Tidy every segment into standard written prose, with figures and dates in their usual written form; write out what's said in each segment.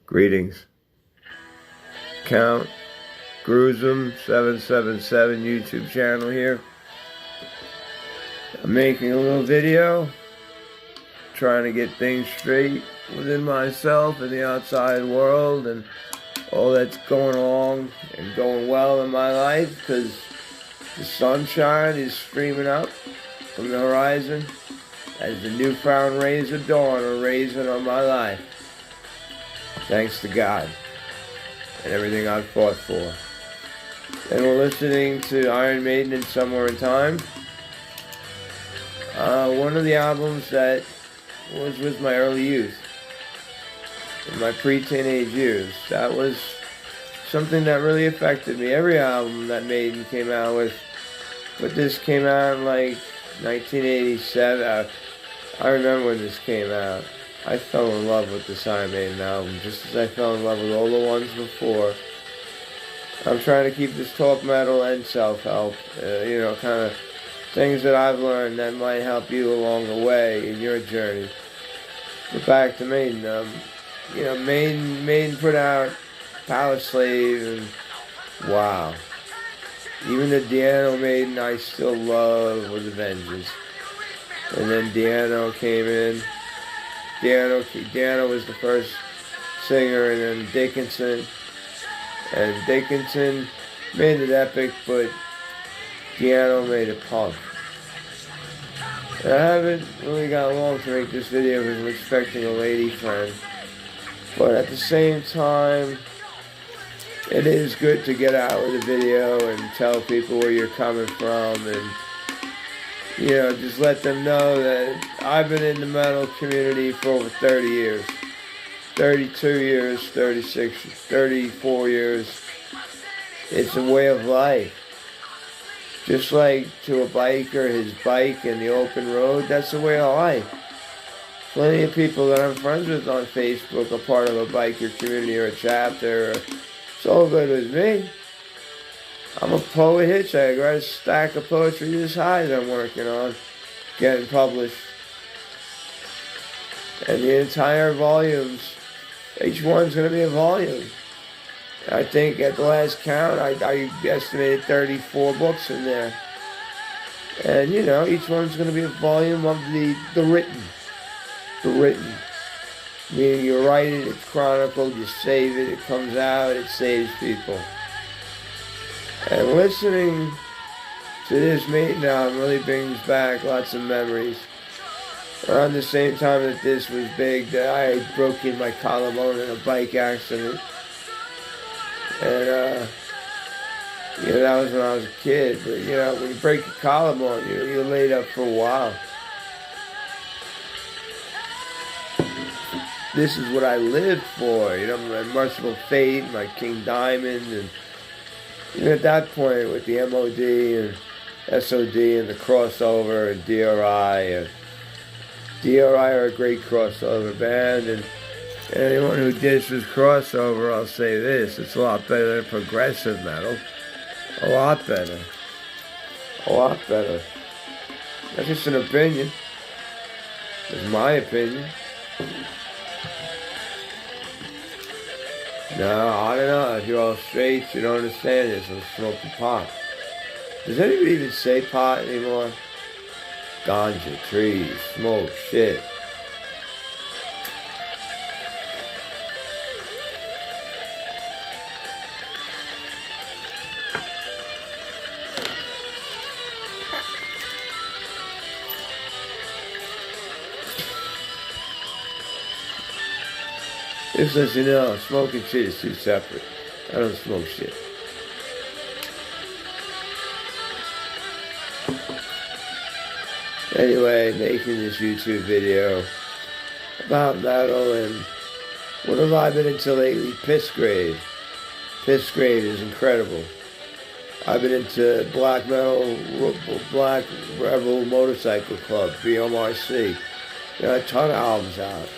Greetings. Count Gruesome 777 YouTube channel here. I'm making a little video trying to get things straight within myself and the outside world and all that's going along and going well in my life, because the sunshine is streaming up from the horizon as the newfound rays of dawn are raising on my life. Thanks to God and everything I've fought for. And we're listening to Iron Maiden and Somewhere in Time. One of the albums that was with my early youth, in my pre-teenage years. That was something that really affected me. Every album that Maiden came out with, but this came out in like 1987. I remember when this came out. I fell in love with this Iron Maiden album, just as I fell in love with all the ones before. I'm trying to keep this talk metal and self-help, kind of things that I've learned that might help you along the way in your journey. But back to Maiden. Maiden put out Power Slave, and wow. Even the Di'Anno Maiden I still love with a vengeance. And then Di'Anno came in. Di'Anno was the first singer, and then Dickinson. And Dickinson made it epic, but Di'Anno made it punk. And I haven't really got long to make this video because I'm expecting a lady friend. But at the same time, it is good to get out with a video and tell people where you're coming from, and just let them know that I've been in the metal community for over 30 years. 32 years, 36, 34 years. It's a way of life. Just like to a biker, his bike and the open road, that's a way of life. Plenty of people that I'm friends with on Facebook are part of a biker community or a chapter. It's all good with me. I'm a poet hitchhiker. I got a stack of poetry this high that I'm working on, getting published. And the entire volumes, each one's going to be a volume. I think at the last count, I estimated 34 books in there. And, each one's going to be a volume of the written. The written. Meaning you write it, it's chronicled, you save it, it comes out, it saves people. And listening to this Maiden album really brings back lots of memories. Around the same time that this was big, that I had broken my collarbone in a bike accident. And, that was when I was a kid. But, when you break your collarbone, you're laid up for a while. This is what I lived for, my Merciful Fate, my King Diamond, and at that point with the MOD and SOD and the crossover and DRI. And DRI are a great crossover band, and anyone who disses crossover, I'll say this, it's a lot better than progressive metal. A lot better. A lot better. That's just an opinion. It's my opinion. No, I don't know. If you're all straight, you don't understand this. I'm smoking pot. Does anybody even say pot anymore? Ganja, trees, smoke, shit. It says, smoking shit is too separate. I don't smoke shit. Anyway, making this YouTube video about metal, and what have I been into lately? Pissgrave. Pissgrave is incredible. I've been into Black Rebel Motorcycle Club, BMRC. A ton of albums out.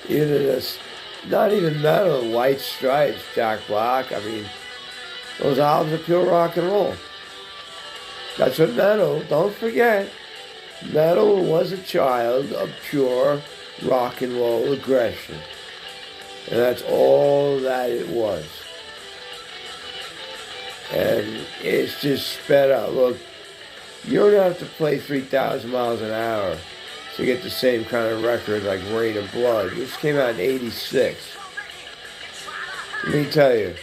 Even this. Not even metal, White Stripes, Jack Black. Those albums are pure rock and roll. That's what metal, don't forget, metal was a child of pure rock and roll aggression. And that's all that it was. And it's just sped up. Look, you don't have to play 3,000 miles an hour to get the same kind of record like Rain and Blood, which came out in '86. Let me tell you,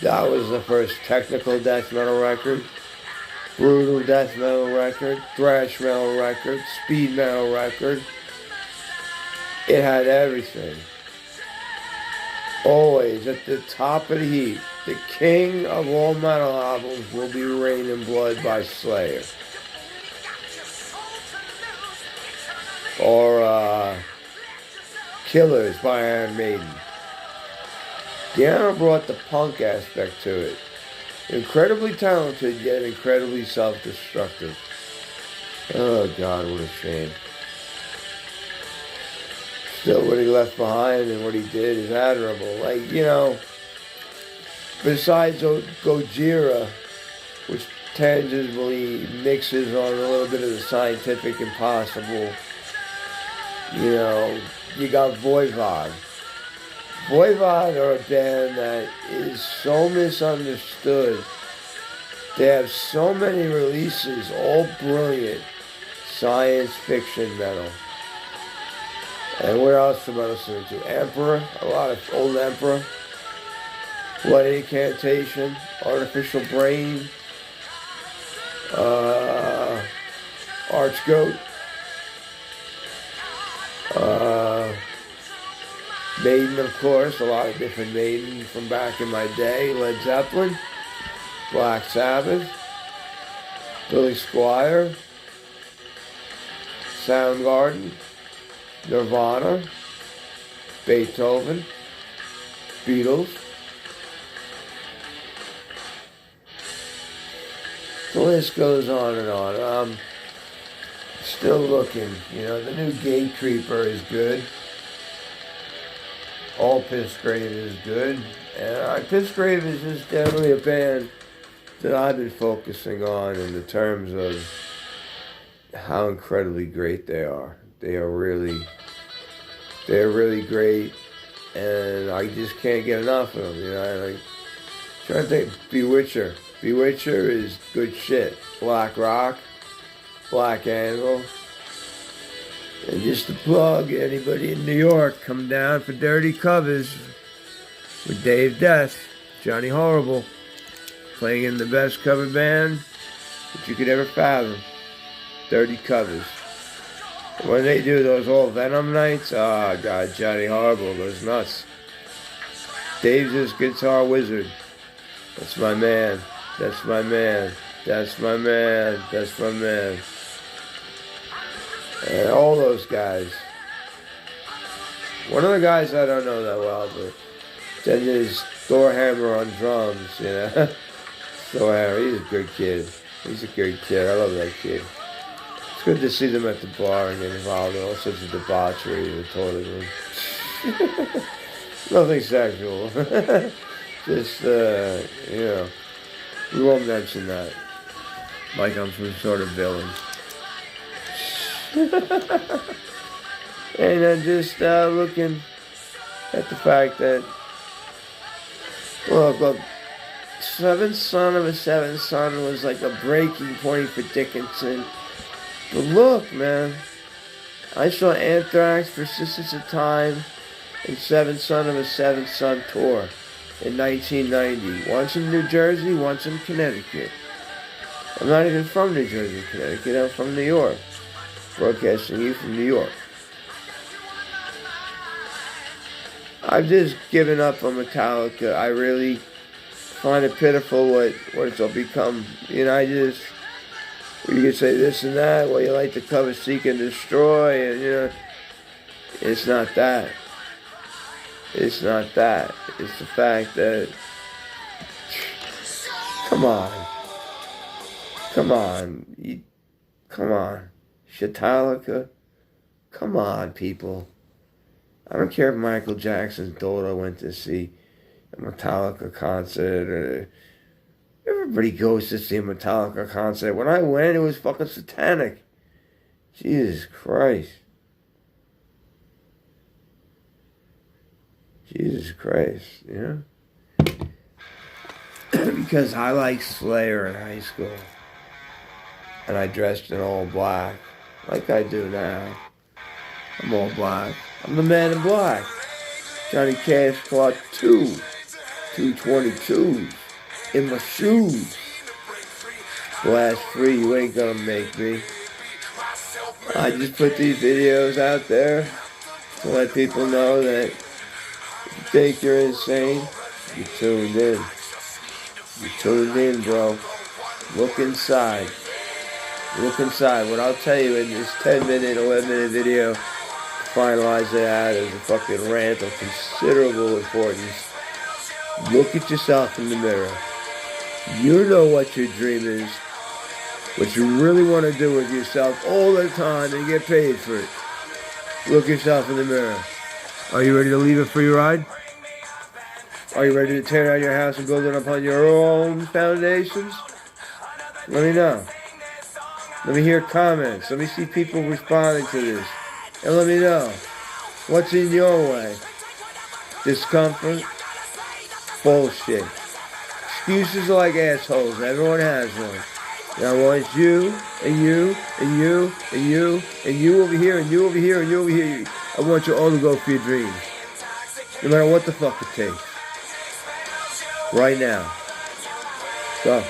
that was the first technical death metal record, brutal death metal record, thrash metal record, speed metal record. It had everything. Always at the top of the heap. The king of all metal albums will be Rain and Blood by Slayer. Or Killers by Iron Maiden. Di'Anno brought the punk aspect to it. Incredibly talented, yet incredibly self-destructive. Oh God, what a shame. Still, what he left behind and what he did is admirable. Like, you know, besides Gojira, which tangibly mixes on a little bit of the scientific impossible, you know, you got Voivod. Voivod are a band that is so misunderstood. They have so many releases, all brilliant science fiction metal. And what else am I listening to? Emperor, a lot of old Emperor. Blood Incantation, Artificial Brain, Archgoat, Maiden, of course, a lot of different Maiden from back in my day. Led Zeppelin, Black Sabbath, Billy Squier, Soundgarden, Nirvana, Beethoven, Beatles. The list goes on and on. I'm still looking. You know, the new Gatecreeper is good. All Pissgrave is good. And Pissgrave is just definitely a band that I've been focusing on in the terms of how incredibly great they are. They're really great, and I just can't get enough of them. You know, like trying to think, Bewitcher. Bewitcher is good shit. Black Rock, Black Anvil. And just to plug, anybody in New York, come down for Dirty Covers with Dave Death, Johnny Horrible, playing in the best cover band that you could ever fathom. Dirty Covers. When they do those all Venom nights, oh God, Johnny Horrible goes nuts. Dave's this guitar wizard. That's my man. That's my man. That's my man. That's my man. And all those guys. One of the guys I don't know that well, but then there's Thor Hammer on drums, you know. Thor Hammer, he's a good kid. He's a good kid. I love that kid. It's good to see them at the bar and get involved in all sorts of debauchery in the toilet room. Nothing sexual. Just, you know, we won't mention that. Like I'm some sort of villain. And I'm just looking at the fact that, look, Seventh Son of a Seventh Son was like a breaking point for Dickinson. But look, man, I saw Anthrax, Persistence of Time, and Seventh Son of a Seventh Son tour in 1990. Once in New Jersey, once in Connecticut. I'm not even from New Jersey, Connecticut. I'm from New York. Broadcasting you from New York. I've just given up on Metallica. I really find it pitiful what it's all become. You know, you can say this and that, well, you like to cover Seek and Destroy, and, you know, it's not that. It's not that. It's the fact that, come on. Come on. Come on. Metallica. Come on, people. I don't care if Michael Jackson's daughter went to see a Metallica concert. Everybody goes to see a Metallica concert. When I went, it was fucking satanic. Jesus Christ. Jesus Christ, you know? Because I liked Slayer in high school. And I dressed in all black, like I do now. I'm all black. I'm the man in black. Johnny Cash Part 2. 222s. In my shoes. Blast free, you ain't gonna make me. I just put these videos out there to let people know that if you think you're insane, you're tuned in. You're tuned in, bro. Look inside. Look inside. What I'll tell you in this 10-minute, 11-minute video, finalize it out as a fucking rant of considerable importance. Look at yourself in the mirror. You know what your dream is. What you really want to do with yourself all the time and get paid for it. Look yourself in the mirror. Are you ready to leave a free ride? Are you ready to tear down your house and build it upon your own foundations? Let me know. Let me hear comments. Let me see people responding to this. And let me know what's in your way. Discomfort? Bullshit. Excuses are like assholes. Everyone has one. And I want you, and you, and you, and you, and you over here, and you over here, and you over here. I want you all to go for your dreams. No matter what the fuck it takes. Right now. Go.